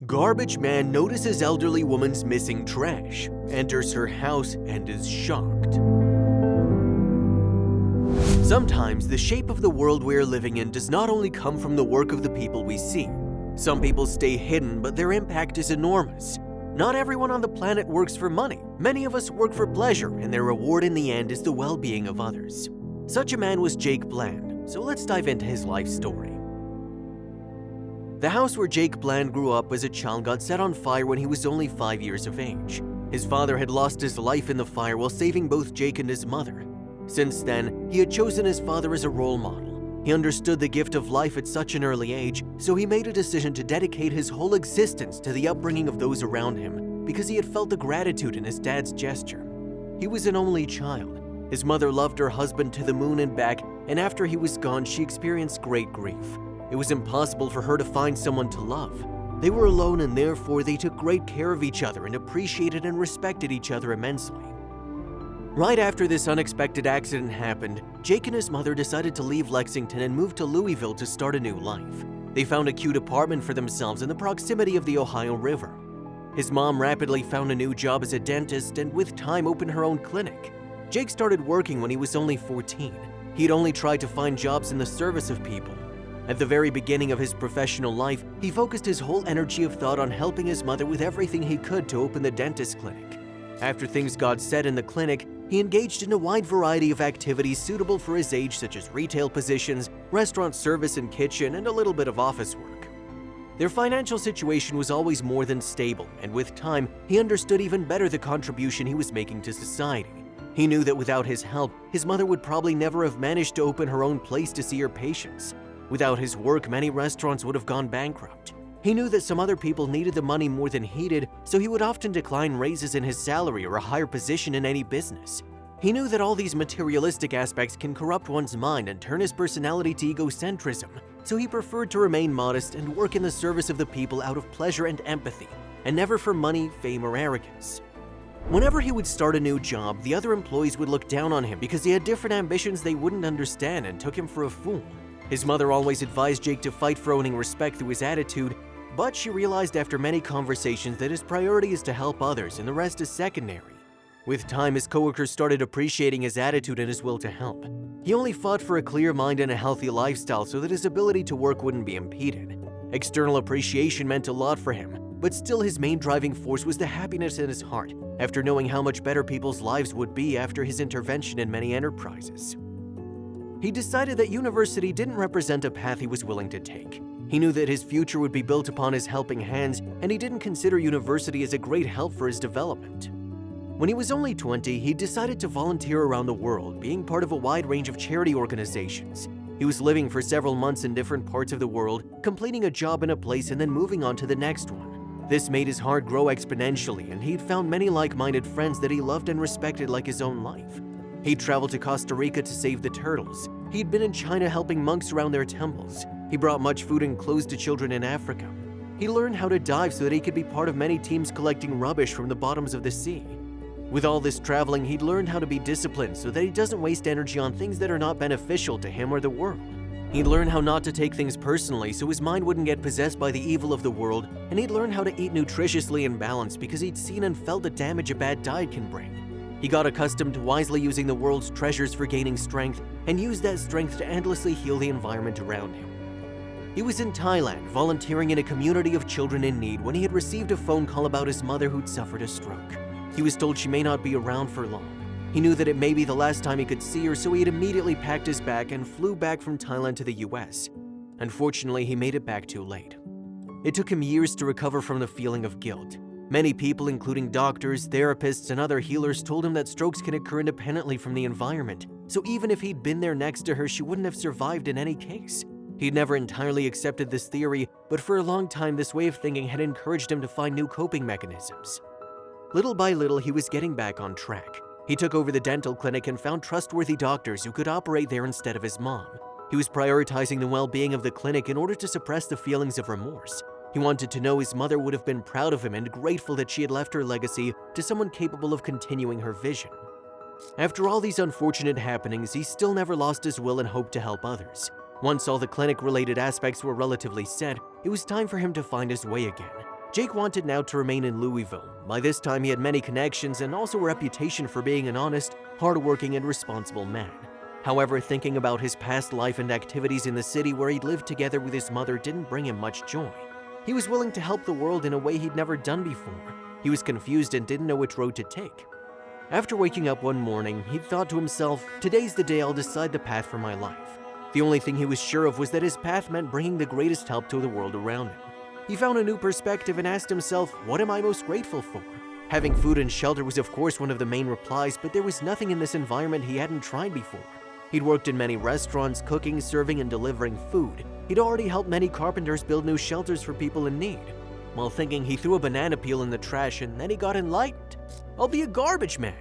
Garbage man notices elderly woman's missing trash, enters her house, and is shocked. Sometimes the shape of the world we are living in does not only come from the work of the people we see. Some people stay hidden, but their impact is enormous. Not everyone on the planet works for money. Many of us work for pleasure, and their reward in the end is the well-being of others. Such a man was Jake Bland, so let's dive into his life story. The house where Jake Bland grew up as a child got set on fire when he was only 5 years of age. His father had lost his life in the fire while saving both Jake and his mother. Since then, he had chosen his father as a role model. He understood the gift of life at such an early age, so he made a decision to dedicate his whole existence to the upbringing of those around him because he had felt the gratitude in his dad's gesture. He was an only child. His mother loved her husband to the moon and back, and after he was gone, she experienced great grief. It was impossible for her to find someone to love. They were alone, and therefore they took great care of each other and appreciated and respected each other immensely. Right after this unexpected accident happened, Jake and his mother decided to leave Lexington and move to Louisville to start a new life. They found a cute apartment for themselves in the proximity of the Ohio River. His mom rapidly found a new job as a dentist and with time opened her own clinic. Jake started working when he was only 14. He'd only tried to find jobs in the service of people. At the very beginning of his professional life, he focused his whole energy of thought on helping his mother with everything he could to open the dentist clinic. After things got set in the clinic, he engaged in a wide variety of activities suitable for his age, such as retail positions, restaurant service and kitchen, and a little bit of office work. Their financial situation was always more than stable, and with time, he understood even better the contribution he was making to society. He knew that without his help, his mother would probably never have managed to open her own place to see her patients. Without his work, many restaurants would have gone bankrupt. He knew that some other people needed the money more than he did, so he would often decline raises in his salary or a higher position in any business. He knew that all these materialistic aspects can corrupt one's mind and turn his personality to egocentrism, so he preferred to remain modest and work in the service of the people out of pleasure and empathy, and never for money, fame, or arrogance. Whenever he would start a new job, the other employees would look down on him because he had different ambitions they wouldn't understand and took him for a fool. His mother always advised Jake to fight for owning respect through his attitude, but she realized after many conversations that his priority is to help others and the rest is secondary. With time, his coworkers started appreciating his attitude and his will to help. He only fought for a clear mind and a healthy lifestyle so that his ability to work wouldn't be impeded. External appreciation meant a lot for him, but still his main driving force was the happiness in his heart after knowing how much better people's lives would be after his intervention in many enterprises. He decided that university didn't represent a path he was willing to take. He knew that his future would be built upon his helping hands, and he didn't consider university as a great help for his development. When he was only 20, he decided to volunteer around the world, being part of a wide range of charity organizations. He was living for several months in different parts of the world, completing a job in a place and then moving on to the next one. This made his heart grow exponentially, and he'd found many like-minded friends that he loved and respected like his own life. He'd traveled to Costa Rica to save the turtles. He'd been in China helping monks around their temples. He brought much food and clothes to children in Africa. He learned how to dive so that he could be part of many teams collecting rubbish from the bottoms of the sea. With all this traveling, he'd learned how to be disciplined so that he doesn't waste energy on things that are not beneficial to him or the world. He'd learned how not to take things personally so his mind wouldn't get possessed by the evil of the world, and he'd learned how to eat nutritiously and balanced because he'd seen and felt the damage a bad diet can bring. He got accustomed to wisely using the world's treasures for gaining strength and used that strength to endlessly heal the environment around him. He was in Thailand, volunteering in a community of children in need when he had received a phone call about his mother who'd suffered a stroke. He was told she may not be around for long. He knew that it may be the last time he could see her, so he had immediately packed his bag and flew back from Thailand to the US. Unfortunately, he made it back too late. It took him years to recover from the feeling of guilt. Many people, including doctors, therapists, and other healers, told him that strokes can occur independently from the environment, so even if he'd been there next to her, she wouldn't have survived in any case. He'd never entirely accepted this theory, but for a long time this way of thinking had encouraged him to find new coping mechanisms. Little by little, he was getting back on track. He took over the dental clinic and found trustworthy doctors who could operate there instead of his mom. He was prioritizing the well-being of the clinic in order to suppress the feelings of remorse. He wanted to know his mother would have been proud of him and grateful that she had left her legacy to someone capable of continuing her vision. After all these unfortunate happenings, he still never lost his will and hoped to help others. Once all the clinic-related aspects were relatively set, it was time for him to find his way again. Jake wanted now to remain in Louisville. By this time, he had many connections and also a reputation for being an honest, hardworking, and responsible man. However, thinking about his past life and activities in the city where he'd lived together with his mother didn't bring him much joy. He was willing to help the world in a way he'd never done before. He was confused and didn't know which road to take. After waking up one morning, he thought to himself, "Today's the day I'll decide the path for my life." The only thing he was sure of was that his path meant bringing the greatest help to the world around him. He found a new perspective and asked himself, "What am I most grateful for?" Having food and shelter was of course one of the main replies, but there was nothing in this environment he hadn't tried before. He'd worked in many restaurants, cooking, serving, and delivering food. He'd already helped many carpenters build new shelters for people in need. While thinking, he threw a banana peel in the trash and then he got enlightened. "I'll be a garbage man."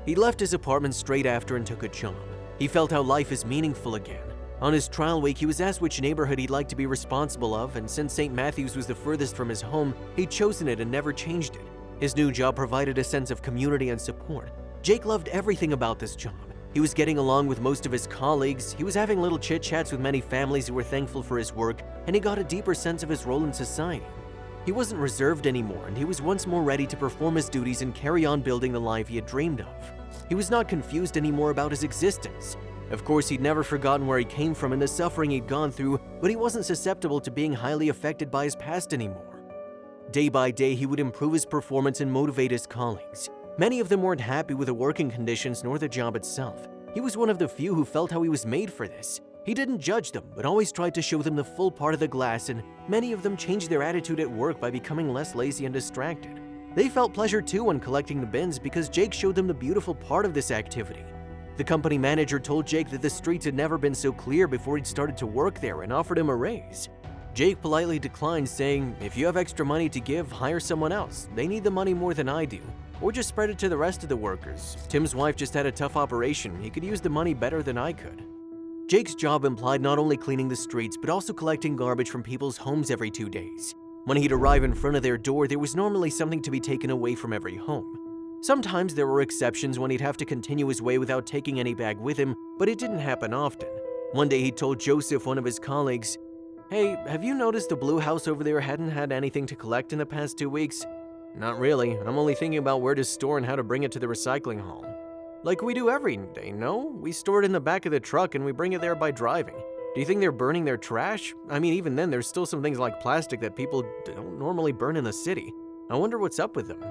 He left his apartment straight after and took a job. He felt how life is meaningful again. On his trial week, he was asked which neighborhood he'd like to be responsible of, and since St. Matthew's was the furthest from his home, he'd chosen it and never changed it. His new job provided a sense of community and support. Jake loved everything about this job. He was getting along with most of his colleagues, he was having little chit-chats with many families who were thankful for his work, and he got a deeper sense of his role in society. He wasn't reserved anymore, and he was once more ready to perform his duties and carry on building the life he had dreamed of. He was not confused anymore about his existence. Of course, he'd never forgotten where he came from and the suffering he'd gone through, but he wasn't susceptible to being highly affected by his past anymore. Day by day, he would improve his performance and motivate his colleagues. Many of them weren't happy with the working conditions nor the job itself. He was one of the few who felt how he was made for this. He didn't judge them, but always tried to show them the full part of the glass, and many of them changed their attitude at work by becoming less lazy and distracted. They felt pleasure too when collecting the bins because Jake showed them the beautiful part of this activity. The company manager told Jake that the streets had never been so clear before he'd started to work there and offered him a raise. Jake politely declined, saying, "If you have extra money to give, hire someone else. They need the money more than I do. Or just spread it to the rest of the workers. Tim's wife just had a tough operation. He could use the money better than I could." Jake's job implied not only cleaning the streets, but also collecting garbage from people's homes every 2 days. When he'd arrive in front of their door, there was normally something to be taken away from every home. Sometimes there were exceptions when he'd have to continue his way without taking any bag with him, but it didn't happen often. One day he told Joseph, one of his colleagues, "Hey, have you noticed the blue house over there hadn't had anything to collect in the past 2 weeks?" "Not really. I'm only thinking about where to store and how to bring it to the recycling hall." "Like we do every day, no? We store it in the back of the truck and we bring it there by driving. Do you think they're burning their trash? I mean, even then, there's still some things like plastic that people don't normally burn in the city. I wonder what's up with them."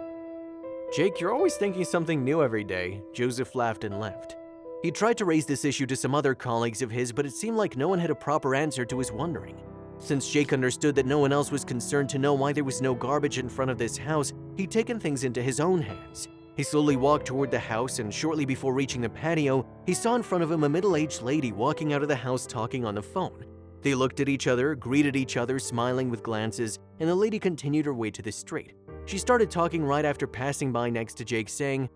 "Jake, you're always thinking something new every day." Joseph laughed and left. He tried to raise this issue to some other colleagues of his, but it seemed like no one had a proper answer to his wondering. Since Jake understood that no one else was concerned to know why there was no garbage in front of this house, he'd taken things into his own hands. He slowly walked toward the house, and shortly before reaching the patio, he saw in front of him a middle-aged lady walking out of the house talking on the phone. They looked at each other, greeted each other, smiling with glances, and the lady continued her way to the street. She started talking right after passing by next to Jake, saying,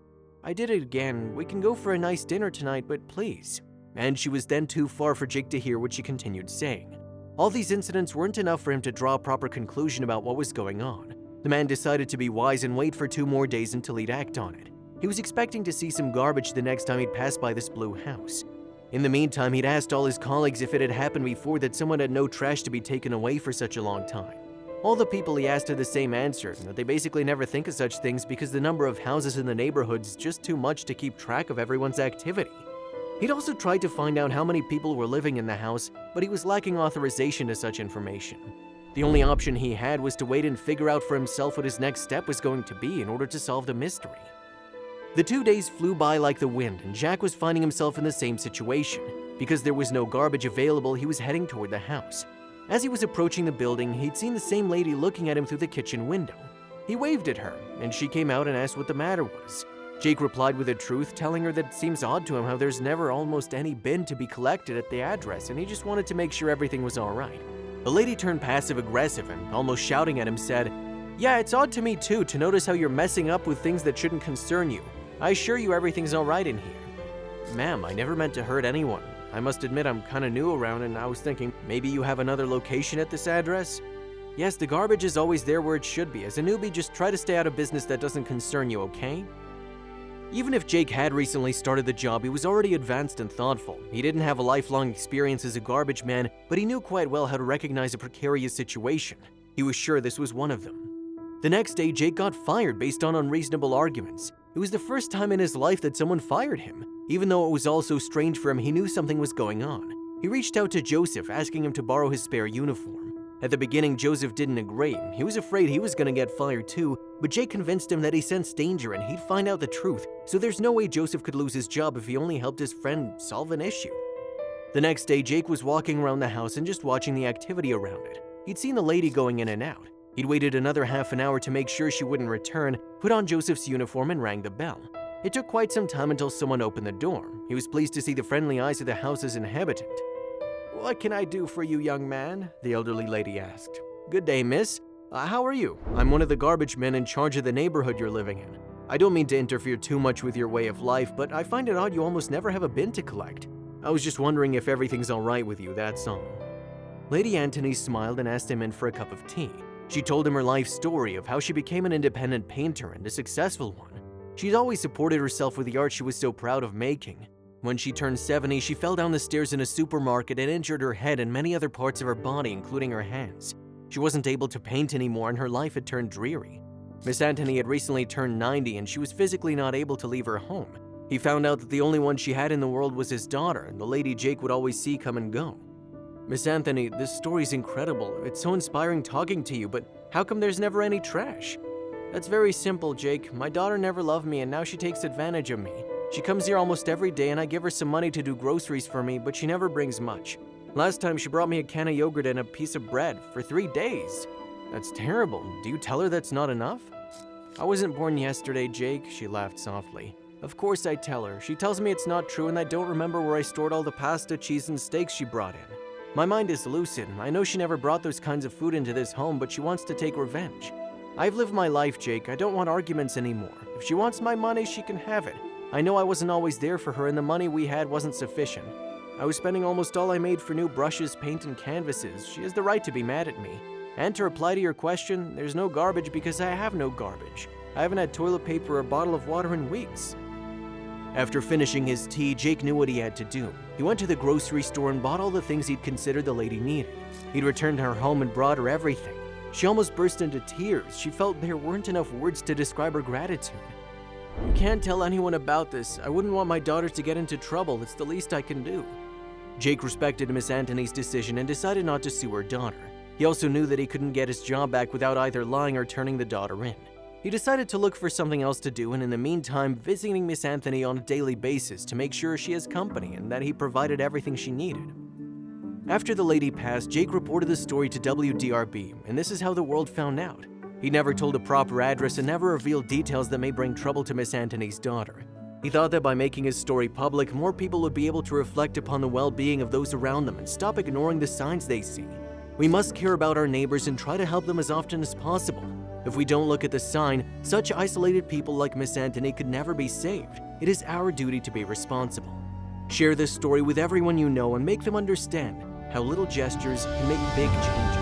"I did it again. We can go for a nice dinner tonight, but please." And she was then too far for Jake to hear what she continued saying. All these incidents weren't enough for him to draw a proper conclusion about what was going on. The man decided to be wise and wait for 2 more days until he'd act on it. He was expecting to see some garbage the next time he'd pass by this blue house. In the meantime, he'd asked all his colleagues if it had happened before that someone had no trash to be taken away for such a long time. All the people he asked had the same answer, that they basically never think of such things because the number of houses in the neighborhood is just too much to keep track of everyone's activity. He'd also tried to find out how many people were living in the house, but he was lacking authorization to such information. The only option he had was to wait and figure out for himself what his next step was going to be in order to solve the mystery. The 2 days flew by like the wind, and Jack was finding himself in the same situation. Because there was no garbage available, he was heading toward the house. As he was approaching the building, he'd seen the same lady looking at him through the kitchen window. He waved at her, and she came out and asked what the matter was. Jake replied with the truth, telling her that it seems odd to him how there's never almost any bin to be collected at the address, and he just wanted to make sure everything was all right. The lady turned passive-aggressive and, almost shouting at him, said, "Yeah, it's odd to me too to notice how you're messing up with things that shouldn't concern you. I assure you everything's all right in here." "Ma'am, I never meant to hurt anyone. I must admit I'm kinda new around and I was thinking maybe you have another location at this address?" "Yes, the garbage is always there where it should be. As a newbie, just try to stay out of business that doesn't concern you, okay?" Even if Jake had recently started the job, he was already advanced and thoughtful. He didn't have a lifelong experience as a garbage man, but he knew quite well how to recognize a precarious situation. He was sure this was one of them. The next day, Jake got fired based on unreasonable arguments. It was the first time in his life that someone fired him. Even though it was all so strange for him, he knew something was going on. He reached out to Joseph, asking him to borrow his spare uniform. At the beginning, Joseph didn't agree. He was afraid he was going to get fired too, but Jake convinced him that he sensed danger and he'd find out the truth, so there's no way Joseph could lose his job if he only helped his friend solve an issue. The next day, Jake was walking around the house and just watching the activity around it. He'd seen the lady going in and out. He'd waited another half an hour to make sure she wouldn't return, put on Joseph's uniform and rang the bell. It took quite some time until someone opened the door. He was pleased to see the friendly eyes of the house's inhabitant. "What can I do for you, young man?" the elderly lady asked. "Good day, miss. How are you? I'm one of the garbage men in charge of the neighborhood you're living in. I don't mean to interfere too much with your way of life, but I find it odd you almost never have a bin to collect. I was just wondering if everything's all right with you, that's all." Lady Anthony smiled and asked him in for a cup of tea. She told him her life story of how she became an independent painter and a successful one. She'd always supported herself with the art she was so proud of making. When she turned 70, she fell down the stairs in a supermarket and injured her head and many other parts of her body, including her hands. She wasn't able to paint anymore and her life had turned dreary. Miss Anthony had recently turned 90 and she was physically not able to leave her home. He found out that the only one she had in the world was his daughter, and the lady Jake would always see come and go. "Miss Anthony, this story's incredible. It's so inspiring talking to you, but how come there's never any trash?" "That's very simple, Jake. My daughter never loved me and now she takes advantage of me. She comes here almost every day and I give her some money to do groceries for me, but she never brings much. Last time she brought me a can of yogurt and a piece of bread for 3 days. That's terrible. Do you tell her that's not enough?" "I wasn't born yesterday, Jake," she laughed softly. "Of course I tell her. She tells me it's not true and I don't remember where I stored all the pasta, cheese, and steaks she brought in. My mind is lucid. I know she never brought those kinds of food into this home, but she wants to take revenge. I've lived my life, Jake. I don't want arguments anymore. If she wants my money, she can have it. I know I wasn't always there for her and the money we had wasn't sufficient. I was spending almost all I made for new brushes, paint, and canvases. She has the right to be mad at me. And to reply to your question, there's no garbage because I have no garbage. I haven't had toilet paper or a bottle of water in weeks." After finishing his tea, Jake knew what he had to do. He went to the grocery store and bought all the things he'd considered the lady needed. He'd returned her home and brought her everything. She almost burst into tears. She felt there weren't enough words to describe her gratitude. "You can't tell anyone about this. I wouldn't want my daughters to get into trouble. It's the least I can do." Jake respected Miss Anthony's decision and decided not to sue her daughter. He also knew that he couldn't get his job back without either lying or turning the daughter in. He decided to look for something else to do and in the meantime visiting Miss Anthony on a daily basis to make sure she has company and that he provided everything she needed. After the lady passed, Jake reported the story to WDRB, and this is how the world found out. He never told a proper address and never revealed details that may bring trouble to Miss Anthony's daughter. He thought that by making his story public, more people would be able to reflect upon the well-being of those around them and stop ignoring the signs they see. We must care about our neighbors and try to help them as often as possible. If we don't look at the sign, such isolated people like Miss Anthony could never be saved. It is our duty to be responsible. Share this story with everyone you know and make them understand how little gestures can make big changes.